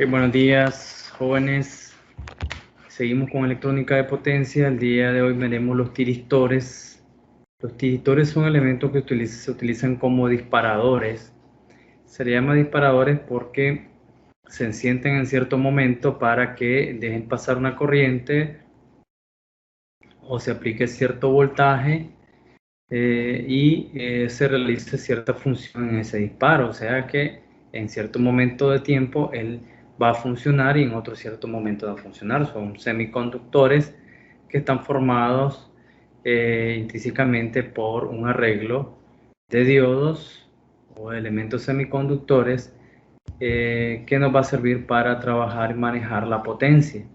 Buenos días, jóvenes. Seguimos con electrónica de potencia. El día de hoy veremos los tiristores. Los tiristores son elementos que se utilizan como disparadores. Se le llama disparadores porque se encienden en cierto momento para que dejen pasar una corriente o se aplique cierto voltaje y se realice cierta función en ese disparo. O sea que en cierto momento de tiempo él va a funcionar y en otro cierto momento va a funcionar. Son semiconductores que están formados intrínsecamente por un arreglo de diodos o elementos semiconductores que nos va a servir para trabajar y manejar la potencia.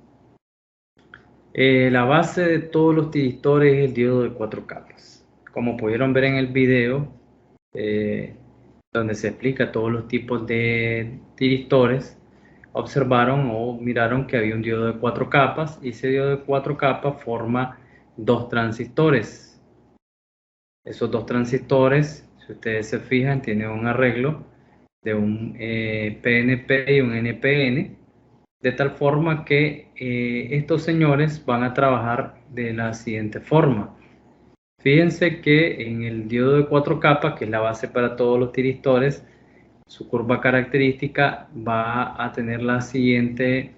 La base de todos los tiristores es el diodo de 4 capas. Como pudieron ver en el video, eh, donde se explica todos los tipos de tiristores, observaron o miraron que había un diodo de 4 capas y ese diodo de 4 capas forma dos transistores. Esos dos transistores, si ustedes se fijan, tienen un arreglo de un PNP y un NPN, de tal forma que estos señores van a trabajar de la siguiente forma. Fíjense que en el diodo de 4 capas, que es la base para todos los tiristores, su curva característica va a tener la siguiente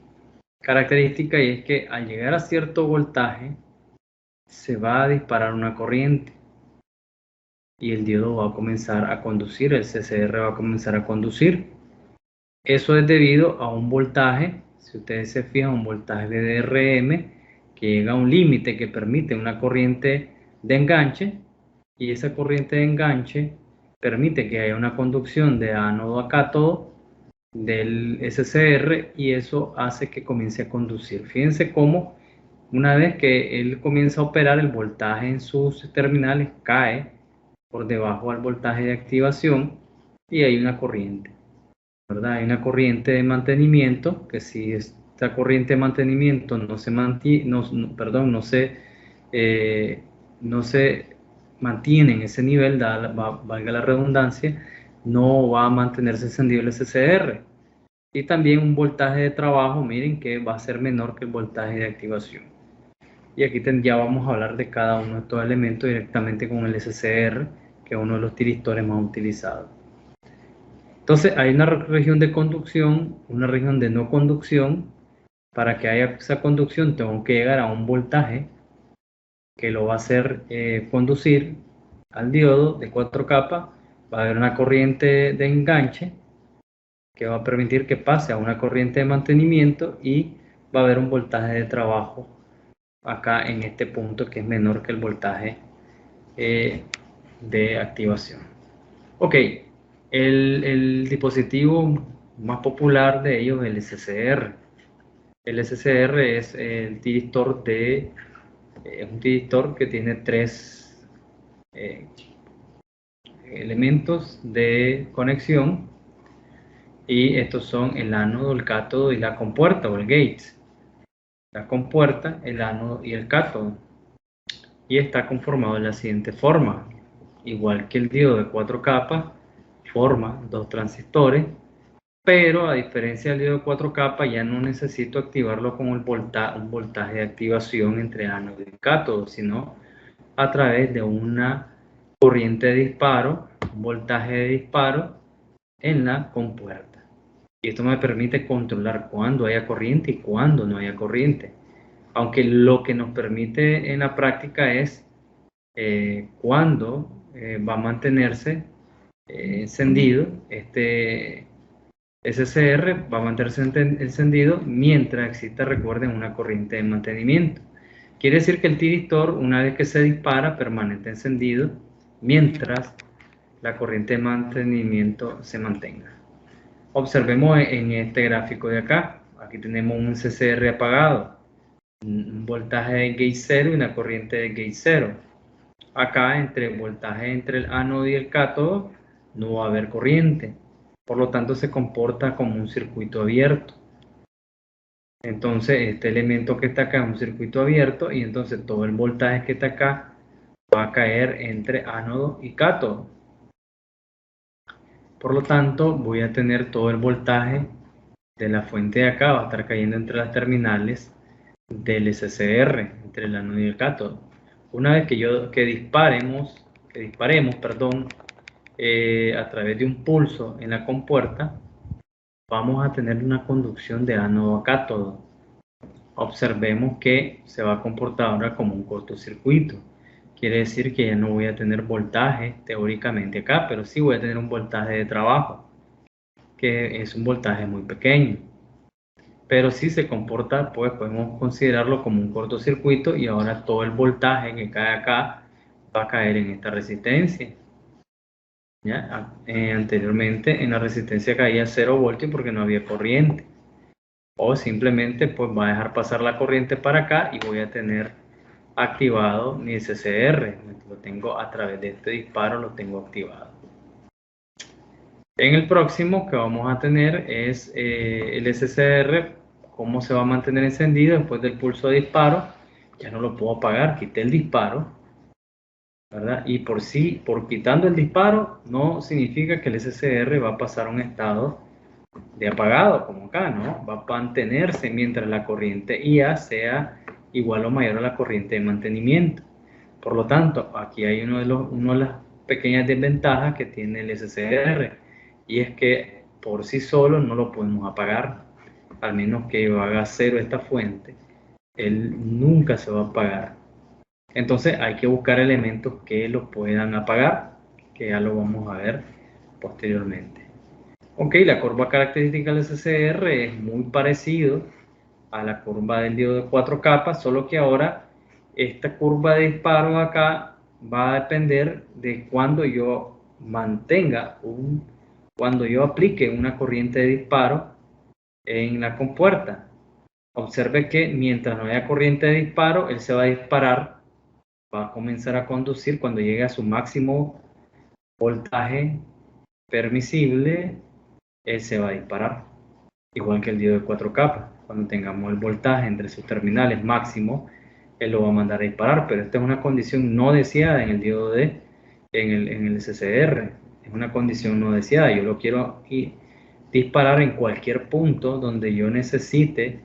característica, y es que al llegar a cierto voltaje se va a disparar una corriente y el diodo va a comenzar a conducir, el CCR va a comenzar a conducir. Eso es debido a un voltaje, si ustedes se fijan, un voltaje de DRM que llega a un límite que permite una corriente de enganche, y esa corriente de enganche permite que haya una conducción de ánodo a cátodo del SCR y eso hace que comience a conducir. Fíjense cómo una vez que él comienza a operar, el voltaje en sus terminales cae por debajo del voltaje de activación y hay una corriente. ¿Verdad? Hay una corriente de mantenimiento que si esta corriente de mantenimiento no se mantiene, eh, no se mantiene en ese nivel, valga la redundancia, no va a mantenerse encendido el SCR. Y también un voltaje de trabajo, miren que va a ser menor que el voltaje de activación. Y aquí ya vamos a hablar de cada uno de estos elementos directamente con el SCR, que es uno de los tiristores más utilizados. Entonces hay una región de conducción, una región de no conducción. Para que haya esa conducción tengo que llegar a un voltaje que lo va a hacer conducir al diodo de 4 capas. Va a haber una corriente de enganche que va a permitir que pase a una corriente de mantenimiento y va a haber un voltaje de trabajo acá en este punto que es menor que el voltaje de activación. Ok, el dispositivo más popular de ellos es el SCR. El SCR es el tiristor un tiristor que tiene tres elementos de conexión, y estos son el ánodo, el cátodo y la compuerta o el gate. La compuerta, el ánodo y el cátodo. Y está conformado de la siguiente forma. Igual que el diodo de 4 capas, forma dos transistores, pero a diferencia del diodo de 4 capas ya no necesito activarlo con un voltaje de activación entre ánodo y cátodo, sino a través de una corriente de disparo, un voltaje de disparo en la compuerta. Y esto me permite controlar cuándo haya corriente y cuándo no haya corriente. Aunque lo que nos permite en la práctica es cuándo va a mantenerse encendido este SCR, va a mantenerse encendido mientras exista, recuerden, una corriente de mantenimiento. Quiere decir que el tiristor, una vez que se dispara, permanece encendido mientras la corriente de mantenimiento se mantenga. Observemos en este gráfico de acá. Aquí tenemos un CCR apagado, un voltaje de gate 0 y una corriente de gate 0. Acá entre el voltaje entre el ánodo y el cátodo no va a haber corriente, por lo tanto se comporta como un circuito abierto. Entonces este elemento que está acá es un circuito abierto y entonces todo el voltaje que está acá va a caer entre ánodo y cátodo. Por lo tanto voy a tener todo el voltaje de la fuente de acá va a estar cayendo entre las terminales del SCR, entre el ánodo y el cátodo. Una vez que disparemos, perdón, a través de un pulso en la compuerta, vamos a tener una conducción de ánodo a cátodo. Observemos que se va a comportar ahora como un cortocircuito. Quiere decir que ya no voy a tener voltaje teóricamente acá, pero sí voy a tener un voltaje de trabajo, que es un voltaje muy pequeño. Pero si se comporta, pues podemos considerarlo como un cortocircuito y ahora todo el voltaje que cae acá va a caer en esta resistencia. ¿Ya? Anteriormente en la resistencia caía 0 voltios porque no había corriente. O simplemente pues va a dejar pasar la corriente para acá y voy a tener activado mi SCR. Lo tengo a través de este disparo, lo tengo activado. En el próximo que vamos a tener es el SCR, cómo se va a mantener encendido después del pulso de disparo. Ya no lo puedo apagar, quité el disparo, ¿verdad? Y por quitando el disparo, no significa que el SCR va a pasar a un estado de apagado, como acá, ¿no? Va a mantenerse mientras la corriente IA sea igual o mayor a la corriente de mantenimiento. Por lo tanto, aquí hay una de las pequeñas desventajas que tiene el SCR, y es que por sí solo no lo podemos apagar, al menos que haga cero esta fuente, él nunca se va a apagar. Entonces hay que buscar elementos que lo puedan apagar, que ya lo vamos a ver posteriormente. Ok, la curva característica del SCR es muy parecido a la curva del diodo de 4 capas, solo que ahora esta curva de disparo acá va a depender de cuando yo cuando yo aplique una corriente de disparo en la compuerta. Observe que mientras no haya corriente de disparo, él se va a disparar, va a comenzar a conducir cuando llegue a su máximo voltaje permisible, él se va a disparar. Igual que el diodo de 4 capas. Cuando tengamos el voltaje entre sus terminales máximo, él lo va a mandar a disparar, pero esta es una condición no deseada en el diodo en el SCR. Es una condición no deseada. Yo lo quiero disparar en cualquier punto donde yo necesite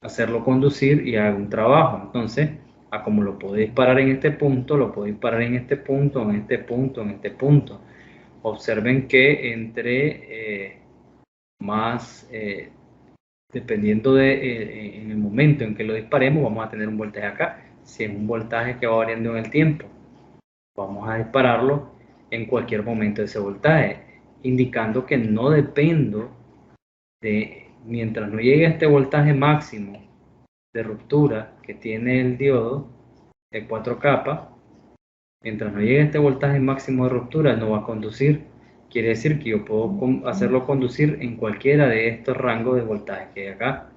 hacerlo conducir y haga un trabajo. Entonces, como lo puedo disparar en este punto, lo puedo disparar en este punto, en este punto, en este punto. Observen que dependiendo en el momento en que lo disparemos, vamos a tener un voltaje acá. Si es un voltaje que va variando en el tiempo, vamos a dispararlo en cualquier momento de ese voltaje, indicando que no dependo mientras no llegue a este voltaje máximo de ruptura que tiene el diodo de 4 capas. Mientras no llegue a este voltaje máximo de ruptura, no va a conducir. Quiere decir que yo puedo hacerlo conducir en cualquiera de estos rangos de voltaje que hay acá.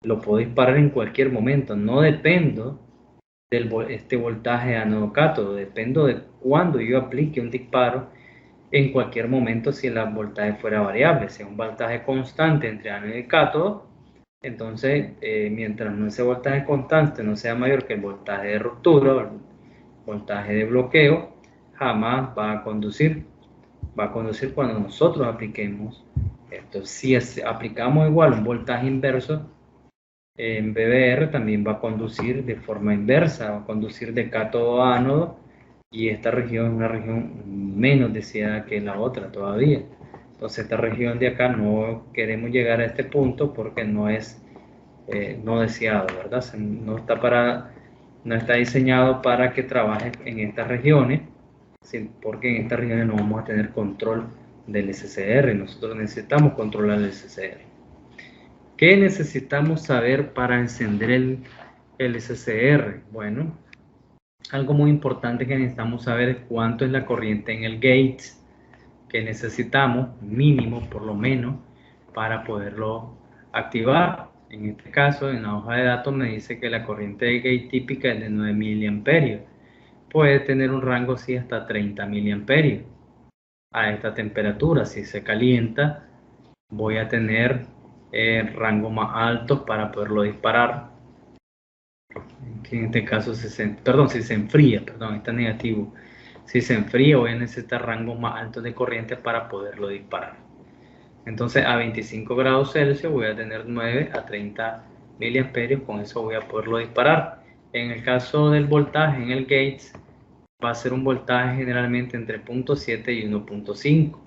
Lo puedo disparar en cualquier momento. No dependo de este voltaje ánodo cátodo. Dependo de cuando yo aplique un disparo en cualquier momento si el voltaje fuera variable. Si es un voltaje constante entre ánodo y cátodo, entonces mientras ese voltaje constante no sea mayor que el voltaje de ruptura, voltaje de bloqueo, jamás va a conducir. Va a conducir cuando nosotros apliquemos esto. Si aplicamos igual un voltaje inverso en BBR, también va a conducir de forma inversa, va a conducir de cátodo a ánodo, y esta región es una región menos deseada que la otra todavía. Entonces esta región de acá no queremos llegar a este punto porque no es no deseado, ¿verdad? No está diseñado para que trabaje en estas regiones, porque en estas regiones no vamos a tener control del SCR. Nosotros necesitamos controlar el SCR. ¿Qué necesitamos saber para encender el SCR? Bueno, algo muy importante que necesitamos saber es cuánto es la corriente en el gate que necesitamos, mínimo por lo menos, para poderlo activar. En este caso, en la hoja de datos me dice que la corriente de gate típica es de 9 miliamperios. Puede tener un rango así hasta 30 miliamperios. A esta temperatura, si se calienta, voy a tener rangos más altos para poderlo disparar. En este caso, si se enfría, está negativo. Si se enfría, voy a necesitar rangos más altos de corriente para poderlo disparar. Entonces a 25 grados Celsius voy a tener 9 a 30 miliamperios, con eso voy a poderlo disparar. En el caso del voltaje en el Gates, va a ser un voltaje generalmente entre 0.7 y 1.5.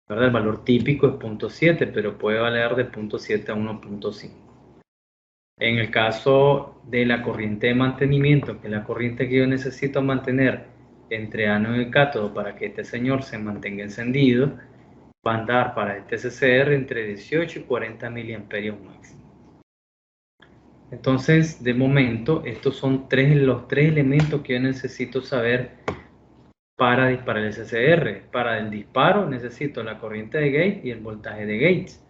El valor típico es 0.7, pero puede variar de 0.7 a 1.5. En el caso de la corriente de mantenimiento, que es la corriente que yo necesito mantener entre ánodo y cátodo para que este señor se mantenga encendido, va a andar para este CCR entre 18 y 40 miliamperios máximo. Entonces, de momento, estos son los tres elementos que yo necesito saber para disparar el CCR. Para el disparo necesito la corriente de gate y el voltaje de gates.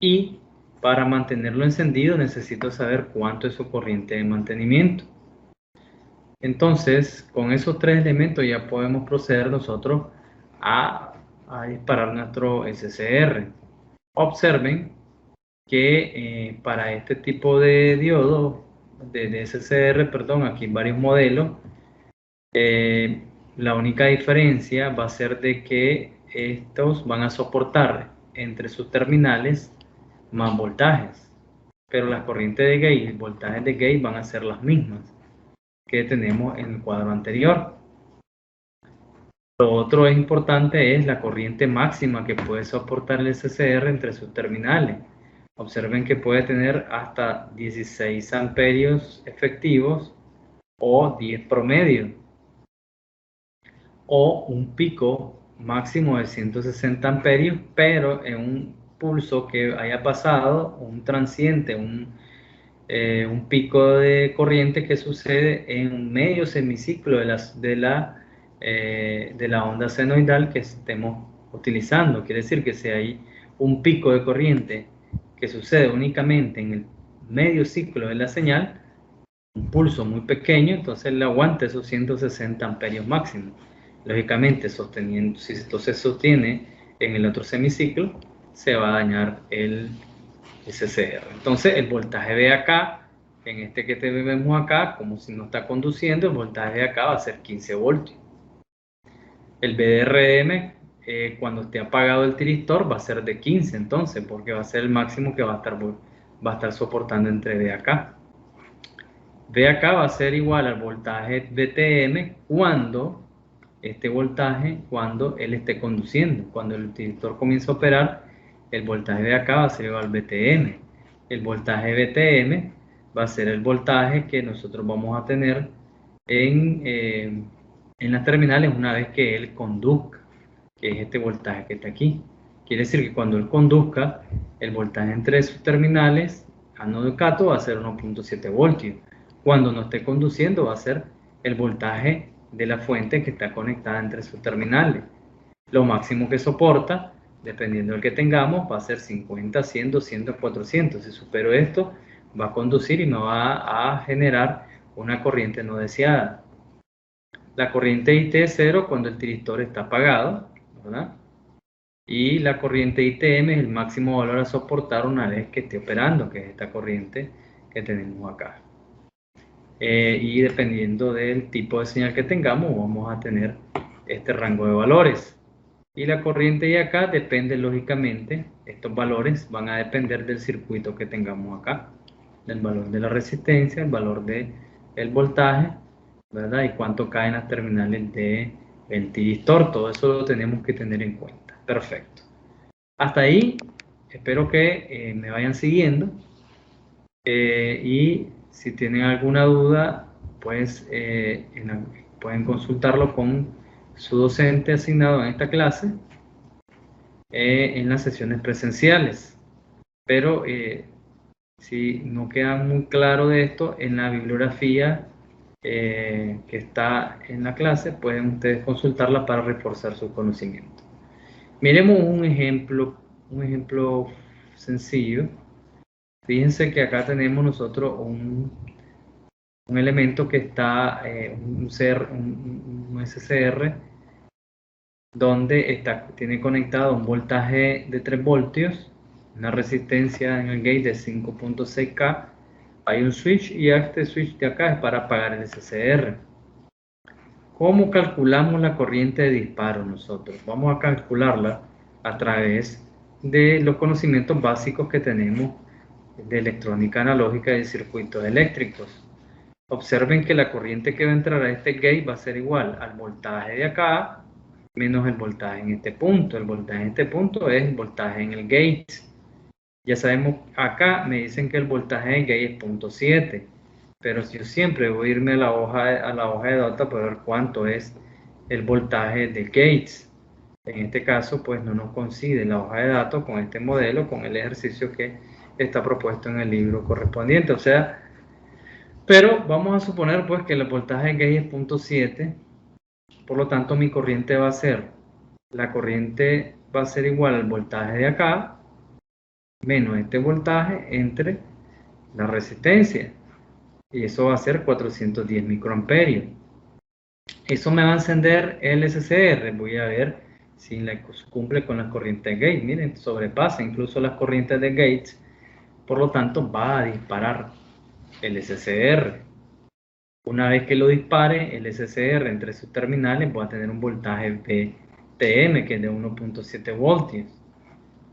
Y para mantenerlo encendido necesito saber cuánto es su corriente de mantenimiento. Entonces, con esos tres elementos ya podemos proceder nosotros a disparar nuestro SCR. Observen que para este tipo de diodo, de SCR, perdón, aquí en varios modelos, la única diferencia va a ser de que estos van a soportar entre sus terminales más voltajes, pero las corrientes de gate y voltajes de gate van a ser las mismas que tenemos en el cuadro anterior. Lo otro es importante es la corriente máxima que puede soportar el SCR entre sus terminales. Observen que puede tener hasta 16 amperios efectivos o 10 promedio, o un pico máximo de 160 amperios, pero en un pulso que haya pasado, un transiente, un pico de corriente que sucede en un medio semiciclo de la onda senoidal que estemos utilizando. Quiere decir que si hay un pico de corriente que sucede únicamente en el medio ciclo de la señal, un pulso muy pequeño, entonces le aguanta esos 160 amperios máximos. Lógicamente, si esto se sostiene en el otro semiciclo, se va a dañar el SCR. Entonces, el voltaje de acá, en este que vemos acá, como si no está conduciendo, el voltaje de acá va a ser 15 voltios. El VDRM, cuando esté apagado el tiristor, va a ser de 15, entonces, porque va a ser el máximo que va a estar soportando entre V acá. V acá va a ser igual al voltaje VTM cuando cuando él esté conduciendo. Cuando el utilizador comienza a operar, el voltaje de acá va a ser igual al VTM. El voltaje VTM va a ser el voltaje que nosotros vamos a tener en las terminales una vez que él conduzca, que es este voltaje que está aquí. Quiere decir que cuando él conduzca, el voltaje entre sus terminales, ánodo y cátodo, va a ser 1.7 voltios. Cuando no esté conduciendo, va a ser el voltaje de la fuente que está conectada entre sus terminales. Lo máximo que soporta, dependiendo del que tengamos, va a ser 50, 100, 200, 400. Si supero esto, va a conducir y me va a generar una corriente no deseada. La corriente IT es 0 cuando el tiristor está apagado, ¿verdad? Y la corriente ITM es el máximo valor a soportar una vez que esté operando, que es esta corriente que tenemos acá. Y dependiendo del tipo de señal que tengamos, vamos a tener este rango de valores. Y la corriente de acá depende, lógicamente, estos valores van a depender del circuito que tengamos acá, del valor de la resistencia, el valor del voltaje, ¿verdad? Y cuánto caen las terminales del tiristor. Todo eso lo tenemos que tener en cuenta. Perfecto. Hasta ahí, espero que me vayan siguiendo. Y si tienen alguna duda, pues pueden consultarlo con su docente asignado en esta clase en las sesiones presenciales. Pero si no queda muy claro de esto, en la bibliografía que está en la clase, pueden ustedes consultarla para reforzar su conocimiento. Miremos un ejemplo sencillo. Fíjense que acá tenemos nosotros un elemento que está, un SCR, donde tiene conectado un voltaje de 3 voltios, una resistencia en el gate de 5.6K, hay un switch y este switch de acá es para apagar el SCR. ¿Cómo calculamos la corriente de disparo nosotros? Vamos a calcularla a través de los conocimientos básicos que tenemos de electrónica analógica y de circuitos eléctricos. Observen que la corriente que va a entrar a este gate va a ser igual al voltaje de acá menos el voltaje en este punto. El voltaje en este punto es el voltaje en el gate. Ya sabemos, acá me dicen que el voltaje del gate es 0.7, pero yo siempre voy a irme a la hoja de data para ver cuánto es el voltaje del gates. En este caso, pues no nos coincide la hoja de datos con este modelo, con el ejercicio que está propuesto en el libro correspondiente. O sea, pero vamos a suponer pues que el voltaje de gate es 0.7, por lo tanto mi corriente va a ser, la corriente va a ser igual al voltaje de acá, menos este voltaje entre la resistencia. Y eso va a ser 410 microamperios. Eso me va a encender el SCR. Voy a ver si cumple con las corrientes de gate. Miren, sobrepasa incluso las corrientes de gates. Por lo tanto, va a disparar el SCR. Una vez que lo dispare, el SCR entre sus terminales va a tener un voltaje VTM, que es de 1.7 voltios.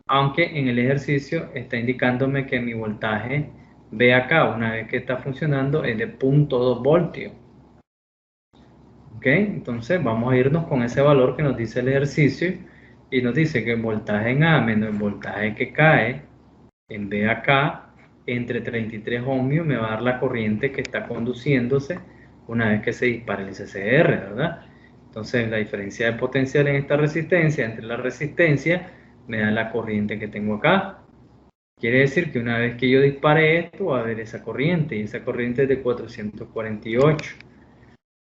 Aunque en el ejercicio está indicándome que mi voltaje V acá, una vez que está funcionando, es de 0.2 voltios. ¿Ok? Entonces vamos a irnos con ese valor que nos dice el ejercicio y nos dice que el voltaje en A menos el voltaje que cae en B acá entre 33 ohmios me va a dar la corriente que está conduciéndose una vez que se dispara el SCR, ¿verdad? Entonces la diferencia de potencial en esta resistencia entre la resistencia me da la corriente que tengo acá. Quiere decir que una vez que yo dispare esto va a haber esa corriente y esa corriente es de 448.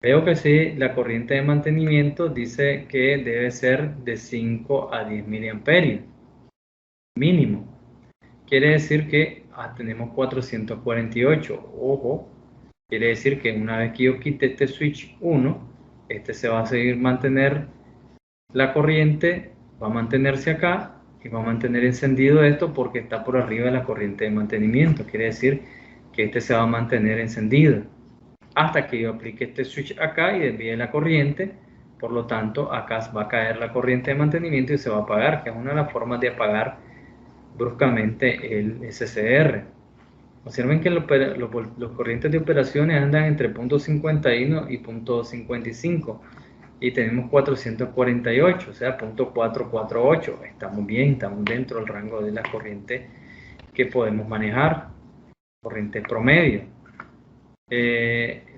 Veo que sí, la corriente de mantenimiento dice que debe ser de 5 a 10 miliamperios mínimo. Quiere decir que tenemos 448. Ojo, quiere decir que una vez que yo quite este switch 1, este se va a seguir mantener, la corriente va a mantenerse acá y va a mantener encendido esto porque está por arriba de la corriente de mantenimiento. Quiere decir que este se va a mantener encendido hasta que yo aplique este switch acá y desvíe la corriente. Por lo tanto, acá va a caer la corriente de mantenimiento y se va a apagar, que es una de las formas de apagar bruscamente el SCR. Observen que los corrientes de operaciones andan entre 0.51 y 0.55 y tenemos 448, o sea, 0.448. Estamos bien, estamos dentro del rango de la corriente que podemos manejar, corriente promedio.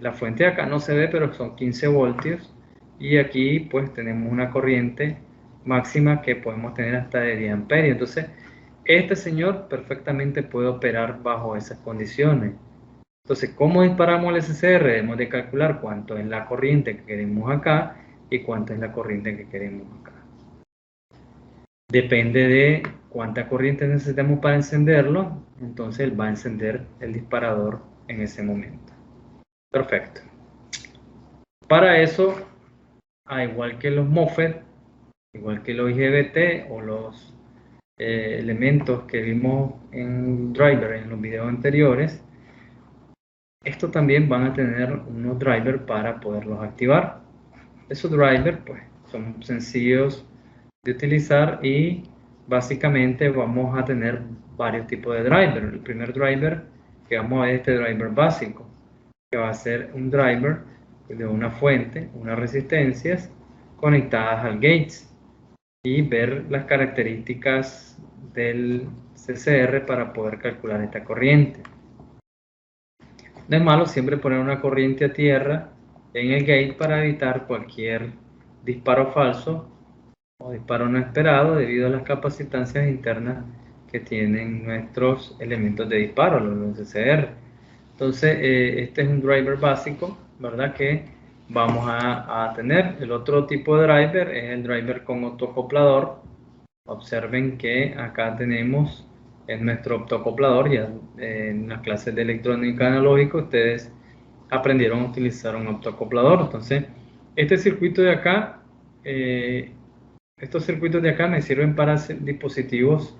La fuente de acá no se ve, pero son 15 voltios y aquí pues tenemos una corriente máxima que podemos tener hasta de 10 amperios. Entonces este señor perfectamente puede operar bajo esas condiciones. Entonces, ¿cómo disparamos el SCR? Debemos de calcular cuánto es la corriente que queremos acá y cuánto es la corriente que queremos acá. Depende de cuánta corriente necesitemos para encenderlo, entonces él va a encender el disparador en ese momento. Perfecto. Para eso, igual que los MOSFET, igual que los IGBT o los elementos que vimos en driver en los videos anteriores, estos también van a tener unos drivers para poderlos activar. Esos drivers pues son sencillos de utilizar y básicamente vamos a tener varios tipos de drivers. El primer driver que vamos a ver es este driver básico, que va a ser un driver de una fuente, unas resistencias conectadas al gates y ver las características del CCR para poder calcular esta corriente. No es malo siempre poner una corriente a tierra en el gate para evitar cualquier disparo falso o disparo no esperado debido a las capacitancias internas que tienen nuestros elementos de disparo, los CCR. Entonces, este es un driver básico, ¿verdad? Que vamos a tener. El otro tipo de driver es el driver con optocoplador. Observen que acá tenemos en nuestro optocoplador, ya en las clases de electrónica analógica ustedes aprendieron a utilizar un optocoplador. Entonces, este circuito de acá, estos circuitos de acá me sirven para hacer dispositivos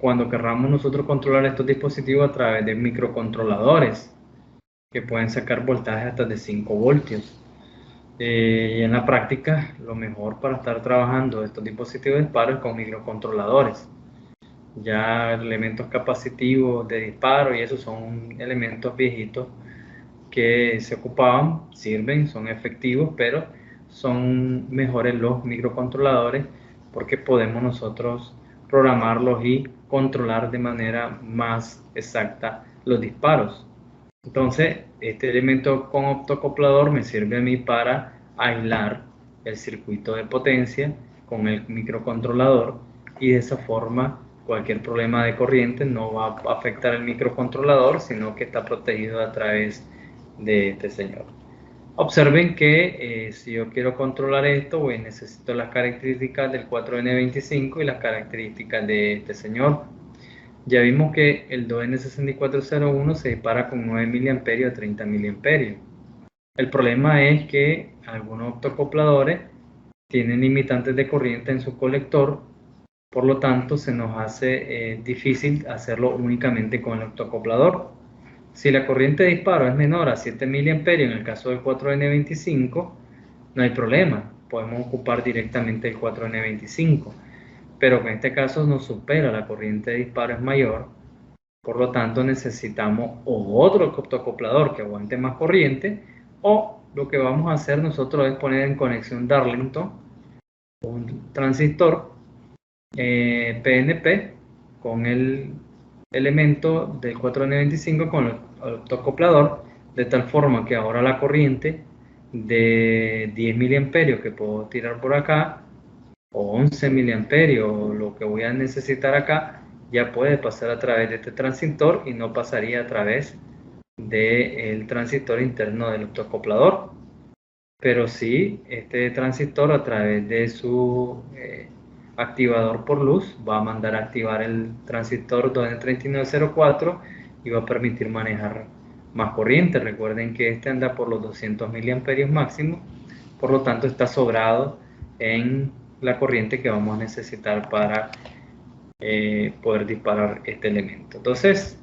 cuando querramos nosotros controlar estos dispositivos a través de microcontroladores que pueden sacar voltajes hasta de 5 voltios. Y en la práctica, lo mejor para estar trabajando estos dispositivos de disparo es con microcontroladores. Ya elementos capacitivos de disparo y esos son elementos viejitos que se ocupaban, sirven, son efectivos, pero son mejores los microcontroladores porque podemos nosotros programarlos y controlar de manera más exacta los disparos. Entonces, este elemento con optocoplador me sirve a mí para aislar el circuito de potencia con el microcontrolador y de esa forma cualquier problema de corriente no va a afectar el microcontrolador, sino que está protegido a través de este señor. Observen que si yo quiero controlar esto, necesito las características del 4N25 y las características de este señor. Ya vimos que el 2N6401 se dispara con 9 mA a 30 mA. El problema es que algunos optocopladores tienen limitantes de corriente en su colector, por lo tanto se nos hace difícil hacerlo únicamente con el optocoplador. Si la corriente de disparo es menor a 7 mA en el caso del 4N25, no hay problema, podemos ocupar directamente el 4N25, pero en este caso nos supera, la corriente de disparo es mayor, por lo tanto necesitamos o otro optocoplador que aguante más corriente, o lo que vamos a hacer nosotros es poner en conexión Darlington un transistor PNP con el elemento del 4N25 con el optocoplador, de tal forma que ahora la corriente de 10 miliamperios que puedo tirar por acá, o 11 miliamperios, o lo que voy a necesitar acá, ya puede pasar a través de este transistor y no pasaría a través del transistor interno del optocoplador. Pero sí, este transistor a través de su activador por luz va a mandar a activar el transistor 2N3904 y va a permitir manejar más corriente. Recuerden que este anda por los 200 miliamperios máximo, por lo tanto está sobrado en la corriente que vamos a necesitar para poder disparar este elemento. Entonces,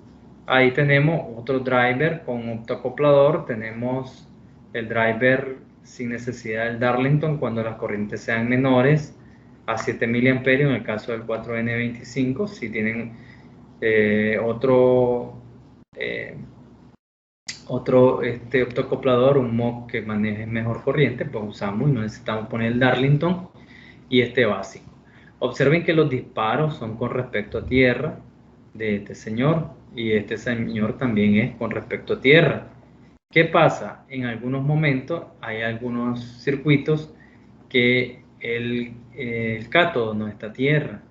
ahí tenemos otro driver con optocoplador, tenemos el driver sin necesidad del Darlington cuando las corrientes sean menores a 7 miliamperios en el caso del 4N25. Si tienen eh, otro optocoplador, un MOC que maneje mejor corriente, pues usamos y no necesitamos poner el Darlington y este básico. Observen que los disparos son con respecto a tierra de este señor y este señor también es con respecto a tierra. ¿Qué pasa? En algunos momentos hay algunos circuitos que el cátodo no está a tierra,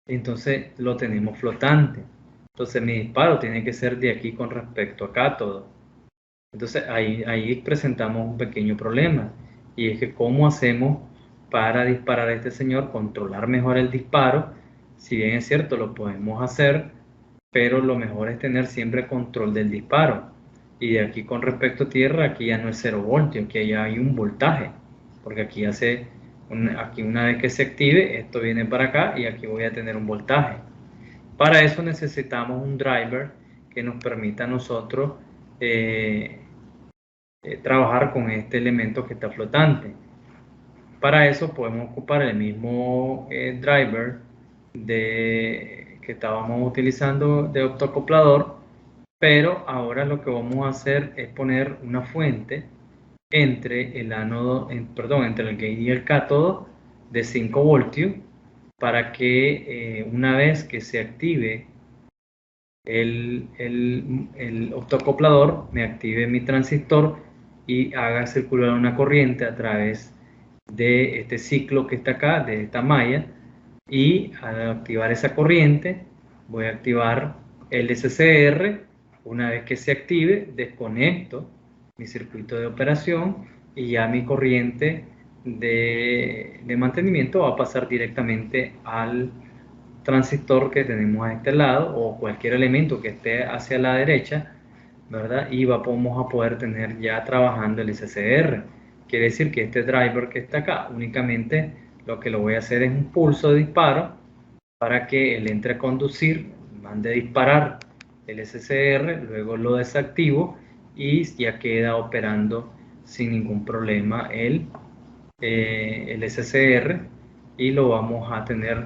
entonces lo tenemos flotante. Entonces mi disparo tiene que ser de aquí con respecto a cátodo. Entonces ahí presentamos un pequeño problema y es que cómo hacemos para disparar a este señor, controlar mejor el disparo. Si bien es cierto, lo podemos hacer, pero lo mejor es tener siempre control del disparo. Y de aquí con respecto a tierra, aquí ya no es 0 voltio, aquí ya hay un voltaje, porque aquí aquí una vez que se active, esto viene para acá y aquí voy a tener un voltaje. Para eso necesitamos un driver que nos permita a nosotros eh, trabajar con este elemento que está flotante. Para eso podemos ocupar el mismo driver que estábamos utilizando de optocoplador, pero ahora lo que vamos a hacer es poner una fuente entre el ánodo, perdón, entre el gate y el cátodo de 5 voltios para que una vez que se active el optocoplador, me active mi transistor y haga circular una corriente a través de este ciclo que está acá, de esta malla, y al activar esa corriente voy a activar el SCR. Una vez que se active, desconecto mi circuito de operación y ya mi corriente de mantenimiento va a pasar directamente al transistor que tenemos a este lado o cualquier elemento que esté hacia la derecha, ¿verdad? Y vamos a poder tener ya trabajando el SCR. Quiere decir que este driver que está acá únicamente lo que lo voy a hacer es un pulso de disparo para que él entre a conducir, mande a disparar el SCR, luego lo desactivo y ya queda operando sin ningún problema el SCR y lo vamos a tener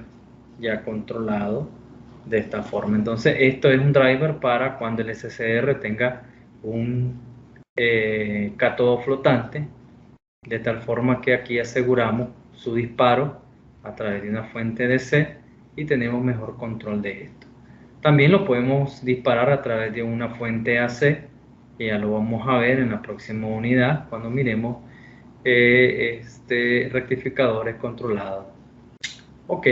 ya controlado de esta forma. Entonces esto es un driver para cuando el SCR tenga un cátodo flotante, de tal forma que aquí aseguramos su disparo a través de una fuente DC y tenemos mejor control de esto. También lo podemos disparar a través de una fuente AC, que ya lo vamos a ver en la próxima unidad cuando miremos rectificadores controlados. Ok,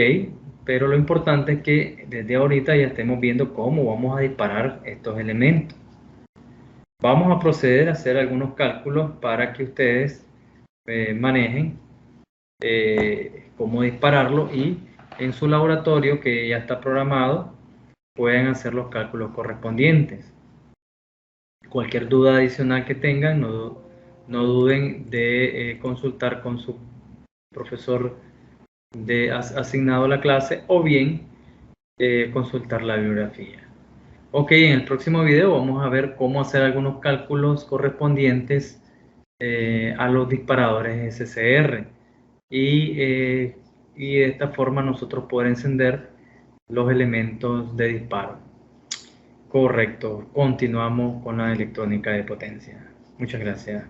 pero lo importante es que desde ahorita ya estemos viendo cómo vamos a disparar estos elementos. Vamos a proceder a hacer algunos cálculos para que ustedes manejen cómo dispararlo y en su laboratorio que ya está programado pueden hacer los cálculos correspondientes. Cualquier duda adicional que tengan, no duden de consultar con su profesor asignado a la clase o bien consultar la bibliografía. Ok, en el próximo video vamos a ver cómo hacer algunos cálculos correspondientes a los disparadores SCR y de esta forma nosotros poder encender los elementos de disparo. Correcto, continuamos con la electrónica de potencia. Muchas gracias.